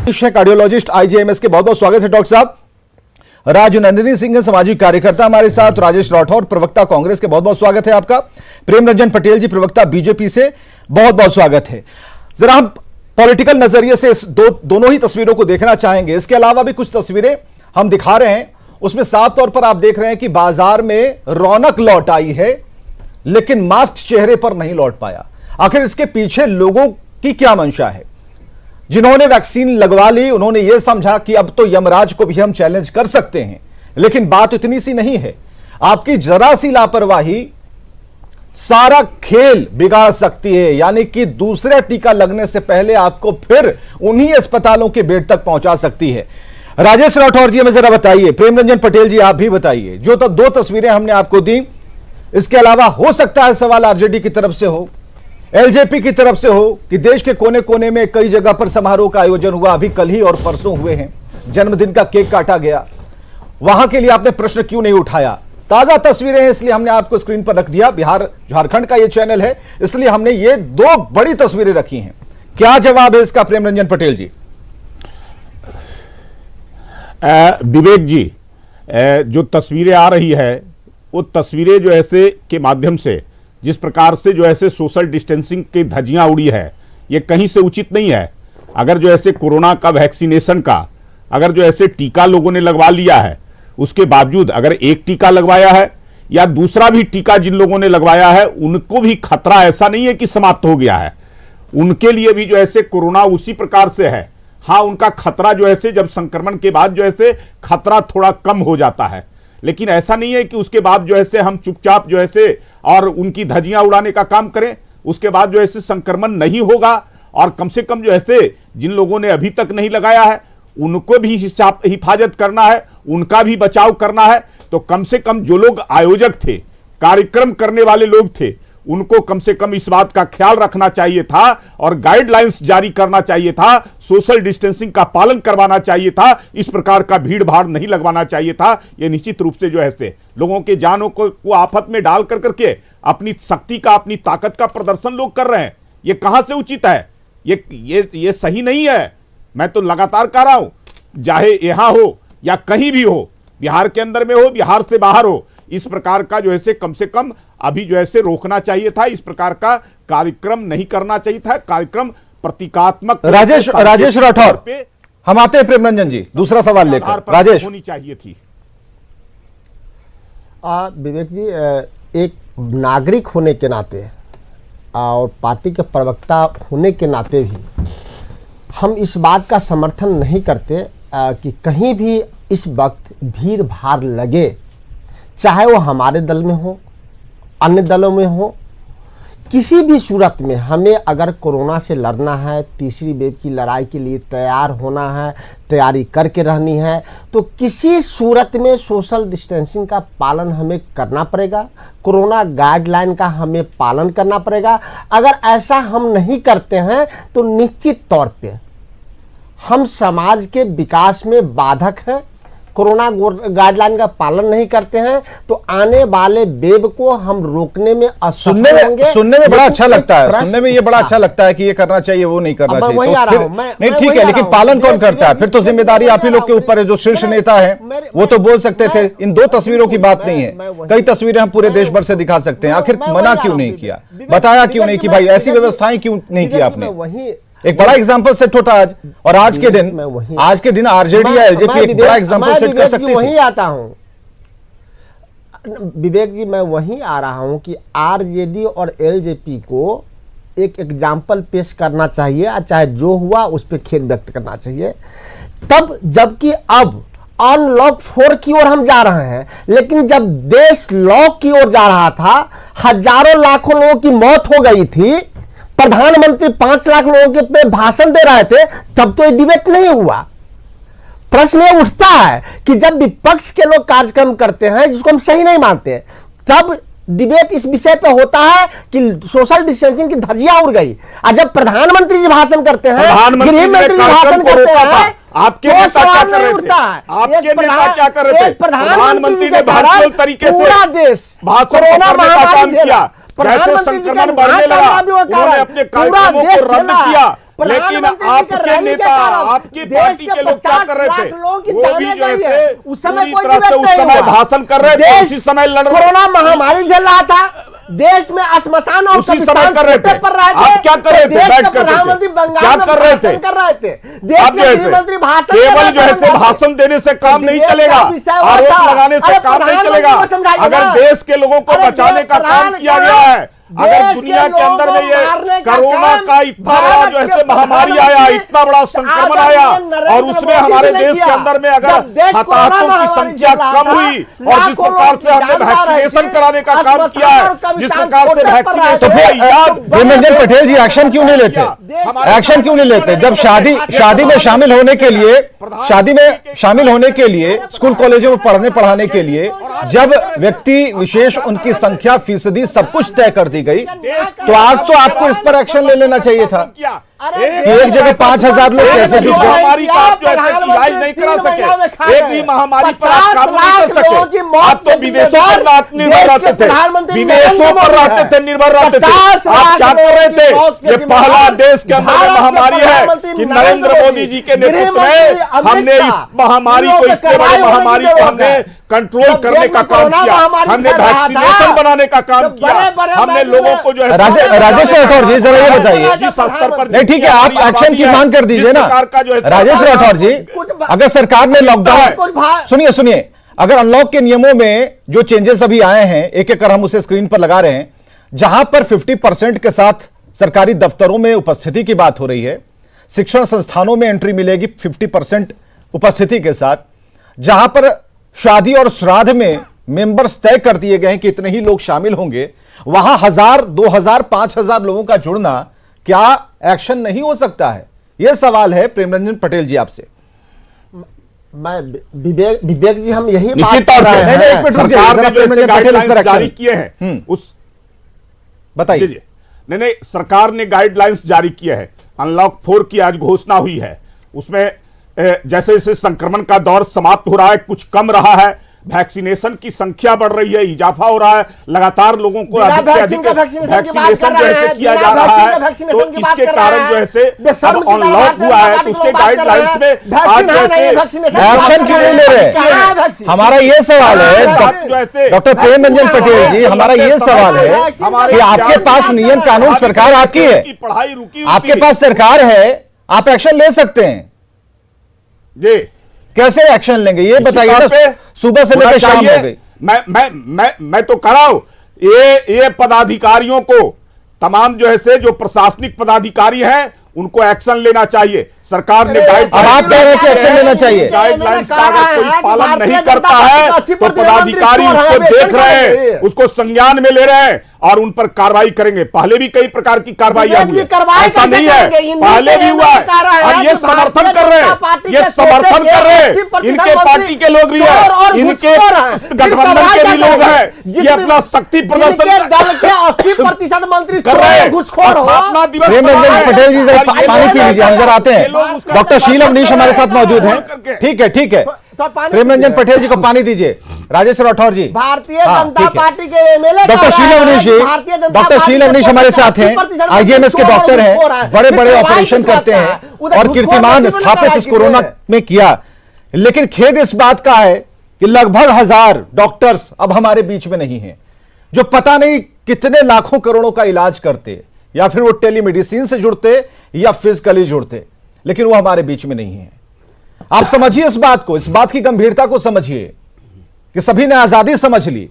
Cardiologist IGMS के बहुत बहुत स्वागत है डॉक्टर साहब। राजनंदिनी सिंह सामाजिक कार्यकर्ता हमारे साथ, राजेश राठौर प्रवक्ता कांग्रेस के बहुत बहुत स्वागत है आपका, प्रेम रंजन पटेल जी प्रवक्ता बीजेपी से बहुत बहुत स्वागत है। जरा हम पॉलिटिकल नजरिए से दोनों ही तस्वीरों को देखना चाहेंगे। इसके अलावा भी कुछ तस्वीरें हम दिखा रहे हैं, उसमें साफ तौर पर आप देख रहे हैं कि बाजार में रौनक लौट आई है लेकिन मास्क चेहरे पर नहीं लौट पाया। आखिर इसके पीछे लोगों की क्या मंशा है? जिन्होंने वैक्सीन लगवा ली उन्होंने यह समझा कि अब तो यमराज को भी हम चैलेंज कर सकते हैं, लेकिन बात इतनी सी नहीं है। आपकी जरा सी लापरवाही सारा खेल बिगाड़ सकती है, यानी कि दूसरा टीका लगने से पहले आपको फिर उन्हीं अस्पतालों के बेड तक पहुंचा सकती है। राजेश राठौर जी हमें जरा बताइए, प्रेम रंजन पटेल जी आप भी बताइए। जो तो दो तस्वीरें हमने आपको दी, इसके अलावा हो सकता है सवाल आरजेडी की तरफ से हो, एलजेपी की तरफ से हो कि देश के कोने कोने में कई जगह पर समारोह का आयोजन हुआ, अभी कल ही और परसों हुए हैं, जन्मदिन का केक काटा गया, वहां के लिए आपने प्रश्न क्यों नहीं उठाया? ताजा तस्वीरें हैं इसलिए हमने आपको स्क्रीन पर रख दिया। बिहार झारखंड का यह चैनल है इसलिए हमने ये दो बड़ी तस्वीरें रखी हैं। क्या जवाब है इसका प्रेम रंजन पटेल जी? विवेक जी, जो तस्वीरें आ रही है वो तस्वीरें जो ऐसे के माध्यम से जिस प्रकार से जो ऐसे सोशल डिस्टेंसिंग की धज्जियां उड़ी है, ये कहीं से उचित नहीं है। अगर जो ऐसे कोरोना का वैक्सीनेशन का अगर जो ऐसे टीका लोगों ने लगवा लिया है, उसके बावजूद अगर एक टीका लगवाया है या दूसरा भी टीका जिन लोगों ने लगवाया है उनको भी खतरा ऐसा नहीं है कि समाप्त हो गया है, उनके लिए भी जो ऐसे कोरोना उसी प्रकार से है। हाँ, उनका खतरा जो ऐसे जब संक्रमण के बाद जो ऐसे खतरा थोड़ा कम हो जाता है, लेकिन ऐसा नहीं है कि उसके बाद जो ऐसे हम चुपचाप जो ऐसे और उनकी धज्जियां उड़ाने का काम करें, उसके बाद जो ऐसे संक्रमण नहीं होगा। और कम से कम जो ऐसे जिन लोगों ने अभी तक नहीं लगाया है उनको भी हिफाजत करना है, उनका भी बचाव करना है। तो कम से कम जो लोग आयोजक थे, कार्यक्रम करने वाले लोग थे, उनको कम से कम इस बात का ख्याल रखना चाहिए था और गाइडलाइंस जारी करना चाहिए था, सोशल डिस्टेंसिंग का पालन करवाना चाहिए था, इस प्रकार का भीड़ भाड़ नहीं लगवाना चाहिए था। ये निश्चित रूप से जो है लोगों के जानों को आफत में डाल कर करके अपनी शक्ति का, अपनी ताकत का प्रदर्शन लोग कर रहे हैं। ये कहां से उचित है? ये सही नहीं है। मैं तो लगातार कह रहा हूं, चाहे यहां हो या कहीं भी हो, बिहार के अंदर में हो, बिहार से बाहर हो, इस प्रकार का जो है कम से कम अभी जो ऐसे रोकना चाहिए था। इस प्रकार का कार्यक्रम नहीं करना चाहिए था। कार्यक्रम प्रतीकात्मक राजेश राठौर पे हम आते हैं। प्रेम रंजन जी दूसरा सवाल लेकर, राजेश होनी चाहिए थी। विवेक जी, एक नागरिक होने के नाते और पार्टी के प्रवक्ता होने के नाते भी हम इस बात का समर्थन नहीं करते कि कहीं भी इस वक्त भीड़ भाड़ लगे, चाहे वो हमारे दल में हो, अन्य दलों में हो, किसी भी सूरत में हमें अगर कोरोना से लड़ना है, तीसरी वेव की लड़ाई के लिए तैयार होना है, तैयारी करके रहनी है, तो किसी सूरत में सोशल डिस्टेंसिंग का पालन हमें करना पड़ेगा, कोरोना गाइडलाइन का हमें पालन करना पड़ेगा। अगर ऐसा हम नहीं करते हैं तो निश्चित तौर पे हम समाज के विकास में बाधक हैं। कोरोना गाइडलाइन का पालन नहीं करते हैं तो आने वाले वेव को हम रोकने में असफल होंगे। सुनने में बड़ा अच्छा लगता है, सुनने में ये बड़ा अच्छा लगता है कि ये करना चाहिए, वो नहीं करना चाहिए। तो नहीं, ठीक है, लेकिन पालन कौन करता है? फिर तो जिम्मेदारी आप ही लोग के ऊपर है। जो शीर्ष नेता है वो तो बोल सकते थे। इन दो तस्वीरों की बात नहीं है, कई तस्वीरें हम पूरे देश भर से दिखा सकते हैं। आखिर मना क्यों नहीं किया, बताया क्यों नहीं कि भाई ऐसी व्यवस्थाएं क्यों नहीं की आपने? एक बड़ा एग्जांपल सेट होता आज, और आज के दिन आरजेडी या एलजेपी एक बड़ा एग्जांपल सेट कर सकती है। वहीं आता हूं विवेक जी, मैं वहीं आ रहा हूं कि आरजेडी और एलजेपी को एक एग्जांपल पेश करना चाहिए, चाहे जो हुआ उस पर खेद व्यक्त करना चाहिए। तब जबकि अब अनलॉक 4 की ओर हम जा रहे हैं, लेकिन जब देश लॉक की ओर जा रहा था, हजारों लाखों लोगों की मौत हो गई थी, प्रधानमंत्री 5 लाख लोगों के पे भाषण दे रहे थे, तब तो ये डिबेट नहीं हुआ। प्रश्न ये उठता है कि जब विपक्ष के लोग कार्यक्रम करते हैं जिसको हम सही नहीं मानते, तब डिबेट इस विषय पे होता है कि सोशल डिस्टेंसिंग की धज्जियां उड़ गई। और जब प्रधानमंत्री जी भाषण करते हैं, गृह मंत्री जी भाषण करते हैं, आपके नेता क्या कर रहे थे? आपके नेता क्या कर रहे थे? प्रधानमंत्री ने भारतीय तरीके से पूरा देश कोरोना महामारी का काम किया, जैसे संक्रमण बढ़ने लगा उन्होंने अपने कार्यक्रमों को रद्द किया, लेकिन आपके नेता, आपकी पार्टी के लोग क्या कर रहे थे? वो भी जो है उस समय पूरी तरह से उस समय भाषण कर रहे थे, उसी समय लड़ रहे थे, कोरोना महामारी झेल रहा था, देश में श्मशान और उसी समय कर रहे थे। आप क्या कर रहे थे? बैठ कर प्रधानमंत्री बंगाल क्या में कर रहे थे? कर रहे थे, देश आप के जो है गृहमंत्री भाषण केवल जो है भाषण देने से काम नहीं चलेगा, आरोप लगाने से काम नहीं चलेगा। अगर देश के लोगों को बचाने का काम किया गया है, अगर दुनिया के अंदर में ये कोरोना का इतना बड़ा जो है महामारी आया, इतना बड़ा संक्रमण आया, और उसमें हमारे देश के अंदर में अगर हताहतों की संख्या कम हुई, और जिस प्रकार से हमने वैक्सीनेशन कराने का काम किया है, जिस प्रकार से वैक्सीनेशन, तो फिर प्रेमरंजन पटेल जी एक्शन क्यों नहीं लेते? एक्शन क्यों नहीं लेते? जब शादी में शामिल होने के लिए, शादी में शामिल होने के लिए, स्कूल कॉलेजों में पढ़ने पढ़ाने के लिए जब व्यक्ति विशेष उनकी संख्या फीसदी सब कुछ तय कर दी गई, तो आज तो आपको इस पर एक्शन ले लेना चाहिए था। एक जगह 5,000 लोग कैसे जुट गए? महामारी का आप जो है इलाज नहीं करा सके, एक भी महामारी पर आप काबू नहीं कर सके। आप तो विदेशों पर आत्मनिर्भर रहते थे, विदेशों पर रहते थे, निर्भर रहते थे। आप क्या कर रहे थे? ये पहला देश के अंदर में महामारी है कि नरेंद्र मोदी जी के नेतृत्व में हमने इस महामारी को, इतने बड़े महामारी को हमने कंट्रोल करने का काम किया, हमने वैक्सीनेशन बनाने का काम किया, हमने लोगों को जो है राजेश राठौर जी जरा ये बताइए। जिस स्तर पर नहीं ठीक है, आप एक्शन की मांग कर दीजिए ना राजेश राठौर जी। अगर सरकार ने लॉकडाउन, सुनिए, अगर अनलॉक के नियमों में जो चेंजेस अभी आए हैं, एक एक कर हम उसे स्क्रीन पर लगा रहे हैं, जहां पर 50% के साथ सरकारी दफ्तरों में उपस्थिति की बात हो रही है, शिक्षण संस्थानों में एंट्री मिलेगी 50% उपस्थिति के साथ, जहां पर शादी और श्राद्ध में मेंबर्स तय कर दिए गए हैं कि इतने ही लोग शामिल होंगे, वहां 1,000, 2,000, 5,000 लोगों का जुड़ना, क्या एक्शन नहीं हो सकता है? यह सवाल है प्रेमरंजन पटेल जी आपसे। मैं विवेक जी, हम यही निश्चित तौर पे एक मिनट सरकार ने जो ऐसे गाइडलाइंस जारी किए हैं, उस बताइए। नहीं, सरकार ने गाइडलाइंस जारी किए हैं। अनलॉक 4 की आज घोषणा हुई है, उसमें जैसे जैसे संक्रमण का दौर समाप्त हो रहा है, कुछ कम रहा है, वैक्सीनेशन की संख्या बढ़ रही है, इजाफा हो रहा है, लगातार लोगों को अधिक से अधिक वैक्सीनेशन जो है किया जा रहा है, तो इसके कारण जो है अब अनलॉक हुआ है, तो उसके गाइडलाइंस में आज एक्शन क्यों नहीं ले रहे? हमारा ये सवाल है डॉक्टर प्रेमरंजन पटेल जी, हमारा ये सवाल है कि आपके पास नियम कानून, सरकार आपकी है, पढ़ाई रुकी, आपके पास सरकार है, आप एक्शन ले सकते हैं जी। कैसे एक्शन लेंगे ये बताइए ना? सुबह से लेकर शाम हो गई। मैं तो कह रहा हूं, ये पदाधिकारियों को, तमाम जो है से जो प्रशासनिक पदाधिकारी हैं, उनको एक्शन लेना चाहिए। सरकार ने अब आप कह रहे हैं कि एक्शन लेना चाहिए। गाइडलाइंस का अगर कोई पालन नहीं करता है तो पदाधिकारी उसको देख रहे हैं, उसको संज्ञान में ले रहे हैं और उन पर कार्रवाई करेंगे। पहले भी कई प्रकार की कार्रवाइयां हुई, ऐसा नहीं है, पहले भी हुआ है, और ये समर्थन कर रहे हैं, ये समर्थन कर रहे हैं, इनके पार्टी के लोग भी हैं, इनके गठबंधन के भी लोग हैं, ये अपना शक्ति प्रदर्शन दल के 80% मंत्री कर रहे हैं। घुसखोर हो। प्रेमरंजन पटेल जी जरा पानी पी लीजिए, हम जरा आते हैं। डॉक्टर शील अवनीश हमारे साथ मौजूद हैं। ठीक है, प्रेमरंजन पटेल जी को पानी दीजिए। राजेश राठौर जी, भारतीय जनता पार्टी के एमएलए डॉक्टर शील अवनीश जी, डॉक्टर शील अवनीश हमारे साथ हैं, आईजीएमएस के डॉक्टर हैं, बड़े बड़े ऑपरेशन करते हैं और कीर्तिमान स्थापित इस कोरोना में किया। लेकिन खेद इस बात का है कि लगभग 1,000 डॉक्टर्स अब हमारे बीच में नहीं है, जो पता नहीं कितने लाखों करोड़ों का इलाज करते, या फिर वो टेलीमेडिसिन से जुड़ते या फिजिकली जुड़ते, लेकिन वो हमारे बीच में नहीं है। आप समझिए इस बात को, इस बात की गंभीरता को समझिए कि सभी ने आजादी समझ ली,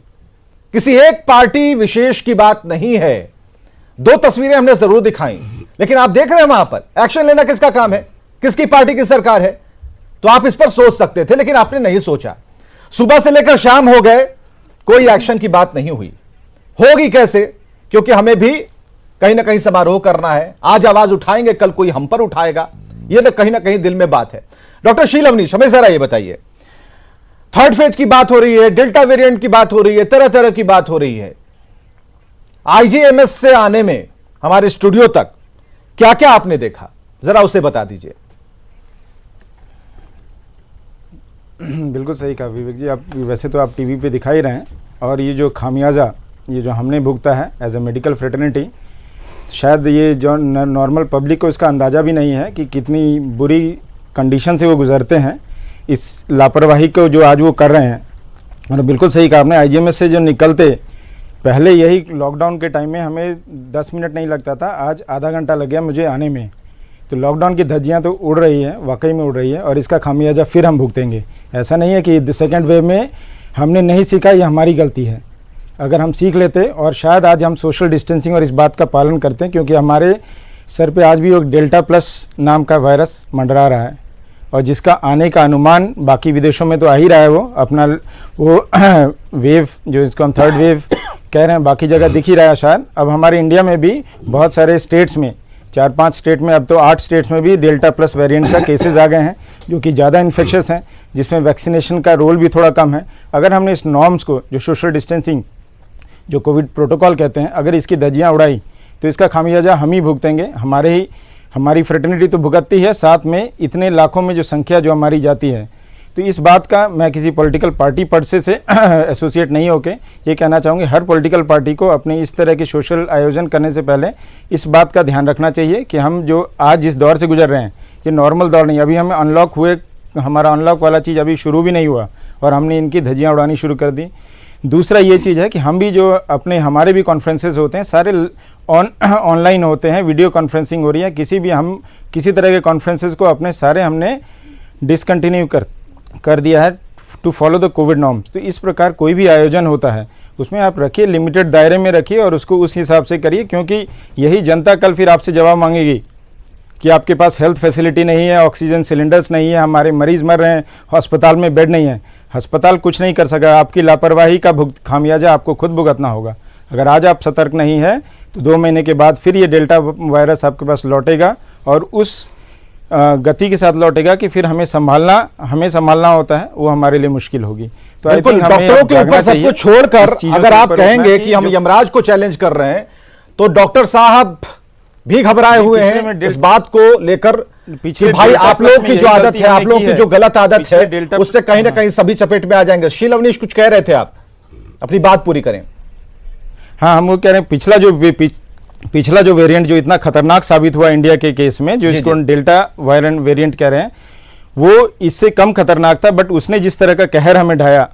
किसी एक पार्टी विशेष की बात नहीं है। 2 तस्वीरें हमने जरूर दिखाई, लेकिन आप देख रहे हैं वहां पर एक्शन लेना किसका काम है, किसकी पार्टी की सरकार है। तो आप इस पर सोच सकते थे, लेकिन आपने नहीं सोचा। सुबह से लेकर शाम हो गए, कोई एक्शन की बात नहीं हुई। होगी कैसे? क्योंकि हमें भी कहीं ना कहीं समारोह करना है। आज आवाज उठाएंगे, कल कोई हम पर उठाएगा, यह तो कहीं ना कहीं दिल में बात है। डॉक्टर शील अवनीश, हमें जरा ये बताइए, 3rd फेज की बात हो रही है, डेल्टा वेरिएंट की बात हो रही है, तरह तरह की बात हो रही है। आईजीएमएस से आने में हमारे स्टूडियो तक क्या क्या आपने देखा, जरा उसे बता दीजिए। बिल्कुल सही कहा विवेक जी, आप वैसे तो आप टीवी पे दिखाई रहे हैं, और ये जो खामियाजा ये जो हमने भुगता है एज ए मेडिकल फ्रेटर्निटी, शायद ये जो नॉर्मल पब्लिक को इसका अंदाज़ा भी नहीं है कि कितनी बुरी कंडीशन से वो गुजरते हैं इस लापरवाही को जो आज वो कर रहे हैं। और बिल्कुल सही कहा आपने, आईजीएमएस से जो निकलते पहले यही लॉकडाउन के टाइम में हमें 10 मिनट नहीं लगता था, आज आधा घंटा लग गया मुझे आने में। तो लॉकडाउन की धज्जियाँ तो उड़ रही हैं, वाकई में उड़ रही है, और इसका खामियाजा फिर हम भुगतेंगे। ऐसा नहीं है कि सेकेंड वेव में हमने नहीं सीखा, ये हमारी गलती है। अगर हम सीख लेते और शायद आज हम सोशल डिस्टेंसिंग और इस बात का पालन करते हैं, क्योंकि हमारे सर पे आज भी एक डेल्टा प्लस नाम का वायरस मंडरा रहा है, और जिसका आने का अनुमान बाकी विदेशों में तो आ ही रहा है। वो अपना वो वेव जो इसको हम थर्ड वेव कह रहे हैं, बाकी जगह दिख ही रहा है शायद। अब हमारे इंडिया में भी बहुत सारे स्टेट्स में, 4-5 स्टेट में, अब तो 8 स्टेट्स में भी डेल्टा प्लस वेरिएंट का केसेस आ गए हैं, जो कि ज़्यादा इन्फेक्शस हैं, जिसमें वैक्सीनेशन का रोल भी थोड़ा कम है। अगर हमने इस नॉर्म्स को, जो सोशल डिस्टेंसिंग, जो कोविड प्रोटोकॉल कहते हैं, अगर इसकी धज्जियाँ उड़ाई तो इसका खामियाजा हम ही भुगतेंगे। हमारी फ्रेटर्निटी तो भुगतती है, साथ में इतने लाखों में जो संख्या जो हमारी जाती है। तो इस बात का मैं किसी पॉलिटिकल पार्टी पर्से से एसोसिएट नहीं होके ये कहना चाहूँगी, हर पॉलिटिकल पार्टी को अपने इस तरह के सोशल आयोजन करने से पहले इस बात का ध्यान रखना चाहिए कि हम जो आज जिस दौर से गुजर रहे हैं, ये नॉर्मल दौर नहीं। अभी हमें अनलॉक हुए, हमारा अनलॉक वाला चीज़ अभी शुरू भी नहीं हुआ और हमने इनकी धज्जियाँ उड़ानी शुरू कर दी। दूसरा ये चीज़ है कि हम भी जो हमारे भी कॉन्फ्रेंसेस होते हैं, सारे ऑनलाइन होते हैं, वीडियो कॉन्फ्रेंसिंग हो रही है। किसी तरह के कॉन्फ्रेंसेस को अपने सारे हमने डिसकंटिन्यू कर दिया है to follow the covid norms. तो इस प्रकार कोई भी आयोजन होता है उसमें आप रखिए, लिमिटेड दायरे में रखिए और उसको उस हिसाब से करिए, क्योंकि यही जनता कल फिर आपसे जवाब मांगेगी कि आपके पास हेल्थ फैसिलिटी नहीं है, ऑक्सीजन सिलेंडर्स नहीं है, हमारे मरीज़ मर रहे हैं, अस्पताल में बेड नहीं है। अस्पताल कुछ नहीं कर सका, आपकी लापरवाही का खामियाजा आपको खुद भुगतना होगा। अगर आज आप सतर्क नहीं है तो 2 महीने के बाद फिर ये डेल्टा वायरस आपके पास लौटेगा, और उस गति के साथ लौटेगा कि फिर हमें संभालना होता है, वो हमारे लिए मुश्किल होगी। तो बिल्कुल, डॉक्टरों के ऊपर सब कुछ छोड़कर अगर आप कहेंगे कि हम यमराज को चैलेंज कर रहे हैं, तो डॉक्टर साहब भी घबराए हुए हैं इस बात को लेकर कि भाई आप लोग की जो आदत है, आप लोग की जो गलत आदत है, उससे कहीं ना कहीं सभी चपेट में आ जाएंगे। शील अवनीश कुछ कह रहे थे, आप अपनी बात पूरी करें। हाँ, हम वो कह रहे हैं, पिछला जो वेरिएंट जो इतना खतरनाक साबित हुआ इंडिया के केस में, जो इसको डेल्टा वेरिएंट कह रहे हैं, वो इससे कम खतरनाक था, बट उसने जिस तरह का कहर हमें ढाया,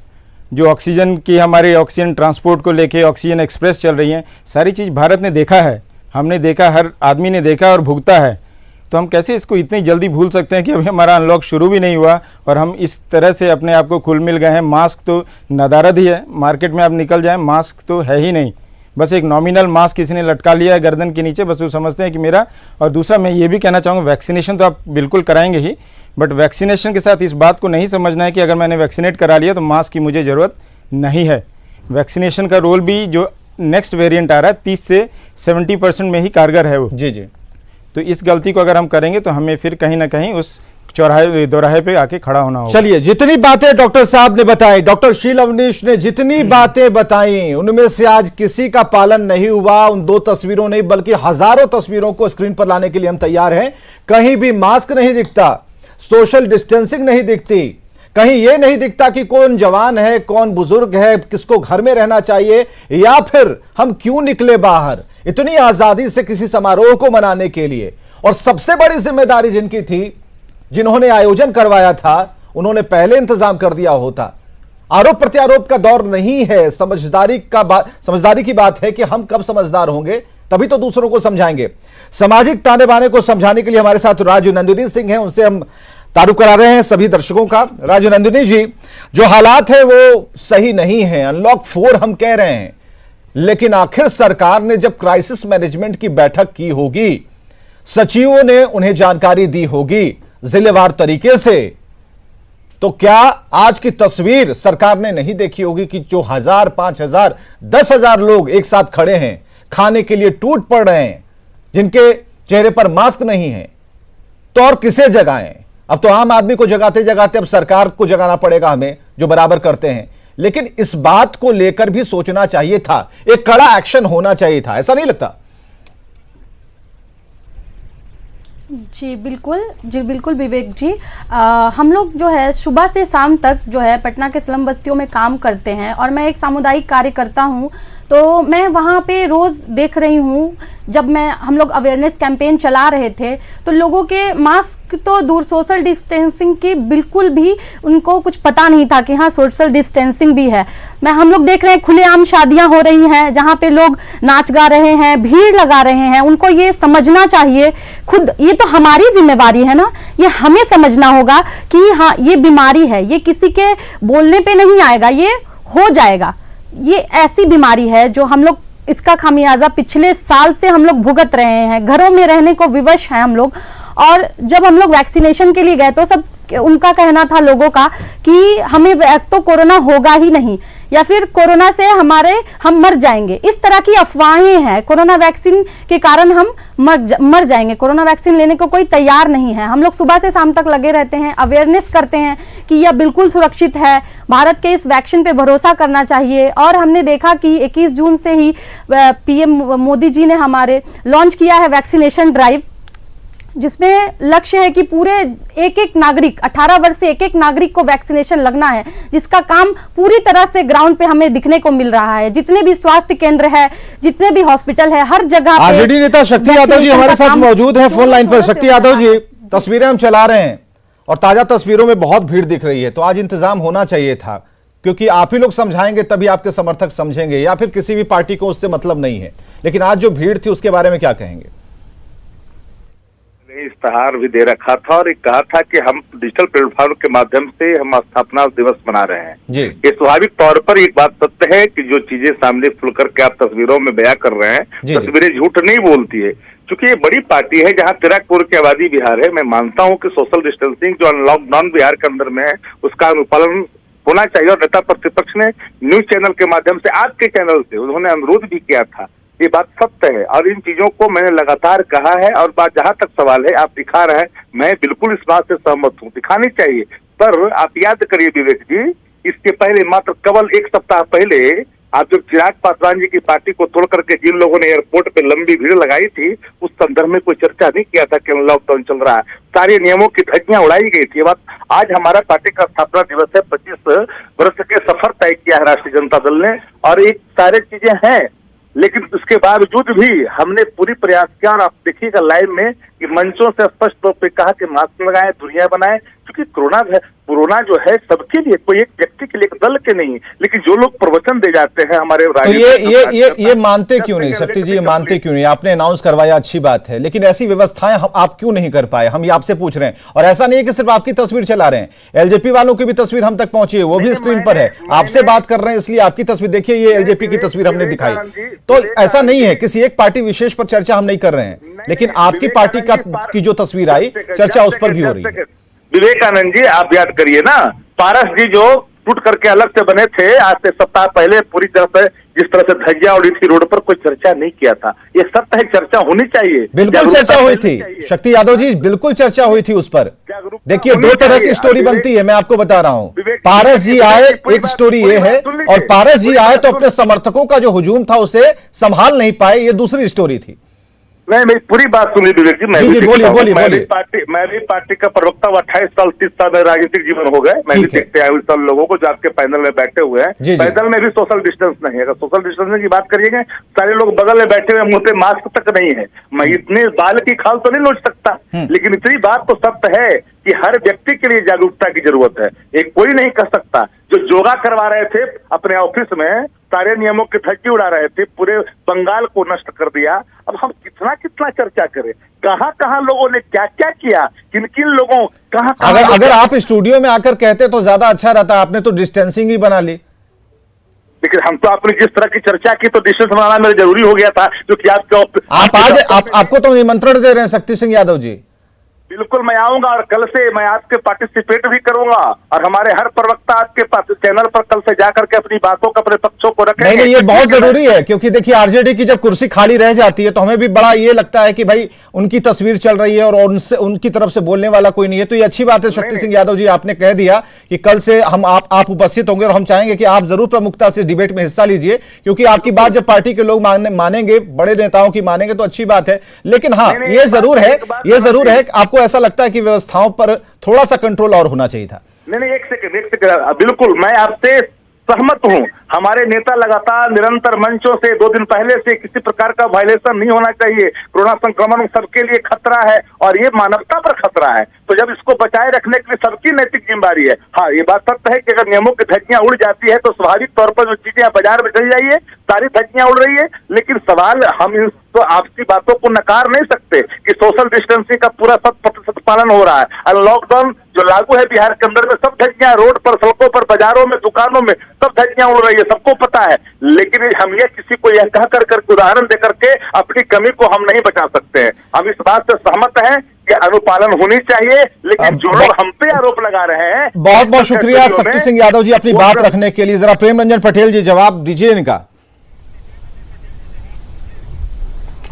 जो ऑक्सीजन की, हमारे ऑक्सीजन ट्रांसपोर्ट को लेके ऑक्सीजन एक्सप्रेस चल रही है, सारी चीज़ भारत ने देखा है, हमने देखा, हर आदमी ने देखा और भुगता है। तो हम कैसे इसको इतनी जल्दी भूल सकते हैं कि अभी हमारा अनलॉक शुरू भी नहीं हुआ और हम इस तरह से अपने आप को खुल मिल गए हैं। मास्क तो नदारद ही है, मार्केट में आप निकल जाएं, मास्क तो है ही नहीं, बस एक नॉमिनल मास्क किसी ने लटका लिया है गर्दन के नीचे, बस वो समझते हैं कि मेरा। और दूसरा मैं ये भी कहना चाहूँगा, वैक्सीनेशन तो आप बिल्कुल कराएंगे ही, बट वैक्सीनेशन के साथ इस बात को नहीं समझना है कि अगर मैंने वैक्सीनेट करा लिया तो मास्क की मुझे ज़रूरत नहीं है। वैक्सीनेशन का रोल भी जो नेक्स्ट वेरिएंट आ रहा है 30 से 70% में ही कारगर है वो। जी। तो इस गलती को अगर हम करेंगे तो हमें फिर कहीं ना कहीं उस दोराहे पे आके खड़ा होना होगा। चलिए, जितनी बातें डॉक्टर साहब ने बताई, डॉक्टर शील अवनीश ने जितनी बातें बताई, उनमें से आज किसी का पालन नहीं हुआ। उन 2 तस्वीरों नहीं बल्कि हजारों तस्वीरों को स्क्रीन पर लाने के लिए हम तैयार हैं। कहीं भी मास्क नहीं दिखता, सोशल डिस्टेंसिंग नहीं दिखती, कहीं यह नहीं दिखता कि कौन जवान है, कौन बुजुर्ग है, किसको घर में रहना चाहिए, या फिर हम क्यों निकले बाहर इतनी आजादी से किसी समारोह को मनाने के लिए। और सबसे बड़ी जिम्मेदारी जिनकी थी, जिन्होंने आयोजन करवाया था, उन्होंने पहले इंतजाम कर दिया होता। आरोप प्रत्यारोप का दौर नहीं है, समझदारी की बात है कि हम कब समझदार होंगे, तभी तो दूसरों को समझाएंगे। सामाजिक ताने बाने को समझाने के लिए हमारे साथ राजू नंदिनी सिंह हैं, उनसे हम तारुफ करा रहे हैं सभी दर्शकों का। राजू नंदिनी जी, जो हालात है वो सही नहीं है, अनलॉक 4 हम कह रहे हैं, लेकिन आखिर सरकार ने जब क्राइसिस मैनेजमेंट की बैठक की होगी, सचिवों ने उन्हें जानकारी दी होगी जिलेवार तरीके से, तो क्या आज की तस्वीर सरकार ने नहीं देखी होगी कि जो 1000, 5000, 10,000 लोग एक साथ खड़े हैं, खाने के लिए टूट पड़ रहे हैं, जिनके चेहरे पर मास्क नहीं है, तो और किसे जगाएं? अब तो आम आदमी को जगाते जगाते अब सरकार को जगाना पड़ेगा हमें, जो बराबर करते हैं। लेकिन इस बात को लेकर भी सोचना चाहिए था, एक कड़ा एक्शन होना चाहिए था, ऐसा नहीं लगता? जी बिल्कुल विवेक जी। हम लोग जो है सुबह से शाम तक जो है पटना के स्लम बस्तियों में काम करते हैं, और मैं एक सामुदायिक कार्यकर्ता हूँ। तो मैं वहाँ पे रोज़ देख रही हूँ, जब हम लोग अवेयरनेस कैंपेन चला रहे थे तो लोगों के मास्क तो दूर, सोशल डिस्टेंसिंग की बिल्कुल भी उनको कुछ पता नहीं था कि हाँ सोशल डिस्टेंसिंग भी है। हम लोग देख रहे हैं खुलेआम शादियां हो रही हैं जहाँ पे लोग नाच गा रहे हैं, भीड़ लगा रहे हैं। उनको ये समझना चाहिए खुद, ये तो हमारी जिम्मेवारी है ना, ये हमें समझना होगा कि हाँ ये बीमारी है, ये किसी के बोलने पे नहीं आएगा, ये हो जाएगा। ये ऐसी बीमारी है जो हम लोग इसका खामियाजा पिछले साल से हम लोग भुगत रहे हैं, घरों में रहने को विवश हैं हम लोग। और जब हम लोग वैक्सीनेशन के लिए गए तो सब उनका कहना था लोगों का कि हमें तो कोरोना होगा ही नहीं, या फिर कोरोना से हम मर जाएंगे। इस तरह की अफवाहें हैं, कोरोना वैक्सीन के कारण हम मर जाएंगे। कोरोना वैक्सीन लेने को कोई तैयार नहीं है। हम लोग सुबह से शाम तक लगे रहते हैं, अवेयरनेस करते हैं कि यह बिल्कुल सुरक्षित है, भारत के इस वैक्सीन पे भरोसा करना चाहिए। और हमने देखा कि 21 जून से ही पीएम मोदी जी ने हमारे लॉन्च किया है वैक्सीनेशन ड्राइव, जिसमें लक्ष्य है कि पूरे एक नागरिक 18 वर्ष से एक नागरिक को वैक्सीनेशन लगना है, जिसका काम पूरी तरह से ग्राउंड पे हमें दिखने को मिल रहा है। जितने भी स्वास्थ्य केंद्र है, जितने भी हॉस्पिटल है, हर जगह आरजेडी नेता शक्ति यादव जी हमारे साथ मौजूद हैं फोन लाइन पर। शक्ति यादव जी, तस्वीरें हम चला रहे हैं और ताजा तस्वीरों में बहुत भीड़ दिख रही है, तो आज इंतजाम होना चाहिए था, क्योंकि आप ही लोग समझाएंगे तभी आपके समर्थक समझेंगे, या फिर किसी भी पार्टी को उससे मतलब नहीं है। लेकिन आज जो भीड़ थी उसके बारे में क्या कहेंगे? इश्तहार भी दे रखा था और एक कहा था कि हम डिजिटल प्लेटफॉर्म के माध्यम से हम स्थापना दिवस मना रहे हैं जी। ये स्वाभाविक तौर पर एक बात सत्य है कि जो चीजें सामने खुल करके आप तस्वीरों में बयां कर रहे हैं, तस्वीरें झूठ नहीं बोलती है। क्योंकि ये बड़ी पार्टी है जहां 13 करोड़ की आबादी बिहार है। मैं मानता हूं कि सोशल डिस्टेंसिंग जो लॉकडाउन बिहार के अंदर में है उसका अनुपालन होना चाहिए। और नेता प्रतिपक्ष ने न्यूज चैनल के माध्यम से, आपके चैनल से उन्होंने अनुरोध भी किया था, ये बात सत्य है। और इन चीजों को मैंने लगातार कहा है। और बात जहां तक सवाल है, आप दिखा रहे हैं, मैं बिल्कुल इस बात से सहमत हूँ, दिखानी चाहिए। पर आप याद करिए विवेक जी, इसके पहले मात्र केवल एक सप्ताह पहले आप जब चिराग पासवान जी की पार्टी को तोड़ करके जिन लोगों ने एयरपोर्ट पे लंबी भीड़ लगाई थी, उस संदर्भ में कोई चर्चा नहीं किया था कि लॉकडाउन चल रहा है, सारे नियमों की धज्जियां उड़ाई गई थी। बात आज हमारा पार्टी का स्थापना दिवस है, 25 वर्ष के सफर तय किया है राष्ट्रीय जनता दल ने, और एक सारे चीजें हैं। लेकिन उसके बावजूद भी हमने पूरी प्रयास किया। और आप देखिएगा लाइव में कि मंचों से स्पष्ट तौर पे कहा कि मास्क लगाएं, दूरियां बनाएं, क्योंकि कोरोना जो है सबके लिए, कोई एक व्यक्ति के लिए, एक दल के नहीं। लेकिन जो लोग प्रवचन दे जाते हैं हमारे तो ये मानते क्यों नहीं शक्ति जी, ये मानते क्यों नहीं? आपने अनाउंस करवाया, अच्छी बात है, लेकिन ऐसी व्यवस्थाएं आप क्यों नहीं कर पाए? हम ये आपसे पूछ रहे हैं। और ऐसा नहीं है कि सिर्फ आपकी तस्वीर चला रहे हैं, एलजेपी वालों की भी तस्वीर हम तक पहुंची है, वो भी स्क्रीन पर है। आपसे बात कर रहे हैं इसलिए आपकी तस्वीर देखिए, ये एलजेपी की तस्वीर हमने दिखाई। तो ऐसा नहीं है किसी एक पार्टी विशेष पर चर्चा हम नहीं कर रहे हैं, लेकिन आपकी पार्टी की जो तस्वीर आई, चर्चा उस पर भी हो रही है। विवेकानंद जी, आप याद करिए ना, पारस जी जो टूट करके अलग से बने थे, आज से सप्ताह पहले पूरी तरह से जिस तरह से धज्जियां उड़ी थी रोड पर, कोई चर्चा नहीं किया था। ये सत्य है, चर्चा होनी चाहिए। बिल्कुल चर्चा हुई थी शक्ति यादव जी, बिल्कुल चर्चा हुई थी उस पर। देखिए, दो तरह की स्टोरी बनती है, मैं आपको बता रहा हूं। पारस जी आए, एक स्टोरी ये है, और पारस जी आए तो अपने समर्थकों का जो हुजूम था उसे संभाल नहीं पाए, ये दूसरी स्टोरी थी। नहीं, मेरी पूरी बात सुनिए विवेक जी, मैं भी पार्टी का प्रवक्ता हूँ। 28 साल 30 साल में राजनीतिक जीवन हो गए। मैं भी देखते आया सब लोगों को जो आपके पैनल में बैठे हुए हैं। पैनल में भी सोशल डिस्टेंस नहीं है। अगर सोशल डिस्टेंसिंग की बात करिएगा, सारे लोग बगल में बैठे हुए, मुंह पे मास्क तक नहीं है। मैं इतने बाल की खाल तो नहीं नोच सकता, लेकिन इतनी बात तो सत्य है कि हर व्यक्ति के लिए जागरूकता की जरूरत है। एक कोई नहीं कर सकता। जो योगा करवा रहे थे अपने ऑफिस में, सारे नियमों की धज्जी उड़ा रहे थे, पूरे बंगाल को नष्ट कर दिया। अब हम कितना चर्चा करें, कहां लोगों ने क्या क्या किया, किन लोगों कहां। अगर आप स्टूडियो में आकर कहते तो ज्यादा अच्छा रहता, आपने तो डिस्टेंसिंग ही बना ली। लेकिन हम तो आपने जिस तरह की चर्चा की तो डिस्टेंस बनाना मेरे जरूरी हो गया था, क्योंकि आपको तो निमंत्रण दे रहे हैं शक्ति सिंह यादव जी। बिल्कुल मैं आऊंगा, और कल से मैं आपके पार्टिसिपेट भी करूंगा, और हमारे हर प्रवक्ता आपके चैनल पर कल से जाकर के अपनी बातों को, अपने पक्षों को रखेंगे। नहीं, ये बहुत जरूरी है, क्योंकि देखिए आरजेडी की जब कुर्सी खाली रह जाती है तो हमें भी बड़ा ये लगता है कि भाई उनकी तस्वीर चल रही है और उनसे उनकी तरफ से बोलने वाला कोई नहीं है। तो ये अच्छी बात है शक्ति सिंह यादव जी, आपने कह दिया कि कल से आप उपस्थित होंगे, और हम चाहेंगे कि आप जरूर प्रमुखता से डिबेट में हिस्सा लीजिए, क्योंकि आपकी बात जब पार्टी के लोग मानेंगे, बड़े नेताओं की मानेंगे तो अच्छी बात है। लेकिन हाँ, ये जरूर है आपको ऐसा लगता है कि व्यवस्थाओं पर थोड़ा सा कंट्रोल और होना चाहिए था। नहीं, एक सेकंड, बिल्कुल मैं आपसे सहमत हूं। हमारे नेता लगातार निरंतर मंचों से 2 दिन पहले से किसी प्रकार का वायलेशन नहीं होना चाहिए, कोरोना संक्रमण सबके लिए खतरा है और ये मानवता पर खतरा है, तो जब इसको बचाए रखने के लिए सबकी नैतिक जिम्मेदारी है। हाँ, ये बात सत्य है कि अगर नियमों की धज्जियां उड़ जाती है तो स्वाभाविक तौर पर जो चीजें बाजार में चली जाइए सारी धज्जियां उड़ रही है, लेकिन सवाल हम इन तो आपसी बातों को नकार नहीं सकते कि सोशल डिस्टेंसिंग का पूरा 100% पालन हो रहा है और लॉकडाउन जो लागू है बिहार के अंदर में सब धज्जियां रोड पर, सड़कों पर, बाजारों में, दुकानों में सब धज्जियां उड़ रही है, सबको पता है। लेकिन हम ये किसी को यह कह कर उदाहरण देकर के अपनी कमी को हम नहीं बचा सकते हैं। हम इस बात से सहमत हैं कि अनुपालन होनी चाहिए, लेकिन जो लोग हम पे आरोप लगा रहे हैं। बहुत बहुत शुक्रिया शक्ति सिंह यादव जी अपनी बात रखने के लिए। जरा प्रेम रंजन पटेल जी जवाब दीजिए इनका।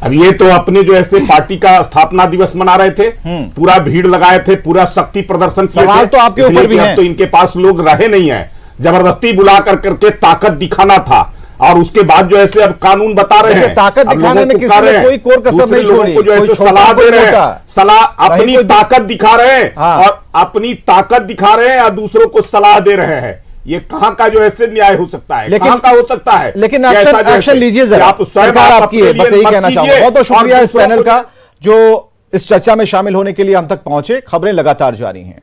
अब ये तो अपने जो ऐसे पार्टी का स्थापना दिवस मना रहे थे, पूरा भीड़ लगाए थे, पूरा शक्ति प्रदर्शन किए सवाल थे, तो आपके ऊपर भी है। तो इनके पास लोग रहे नहीं है, जबरदस्ती बुला करके ताकत दिखाना था और उसके बाद जो ऐसे अब कानून बता रहे हैं, ताकत दिखाने में किसी ने कोई कोर कसर नहीं छोड़ी, जो ऐसे सलाह दे रहे हैं, सलाह अपनी ताकत दिखा रहे हैं और अपनी ताकत दिखा रहे हैं और दूसरों को सलाह दे रहे हैं। ये कहां का जो ऐसे न्याय हो सकता है, कहां का हो सकता है? लेकिन एक्शन लीजिए जरा, सरकार आपकी है, बस यही कहना चाहूंगा। बहुत बहुत शुक्रिया इस पैनल का जो इस चर्चा में शामिल होने के लिए हम तक पहुंचे। खबरें लगातार जारी हैं।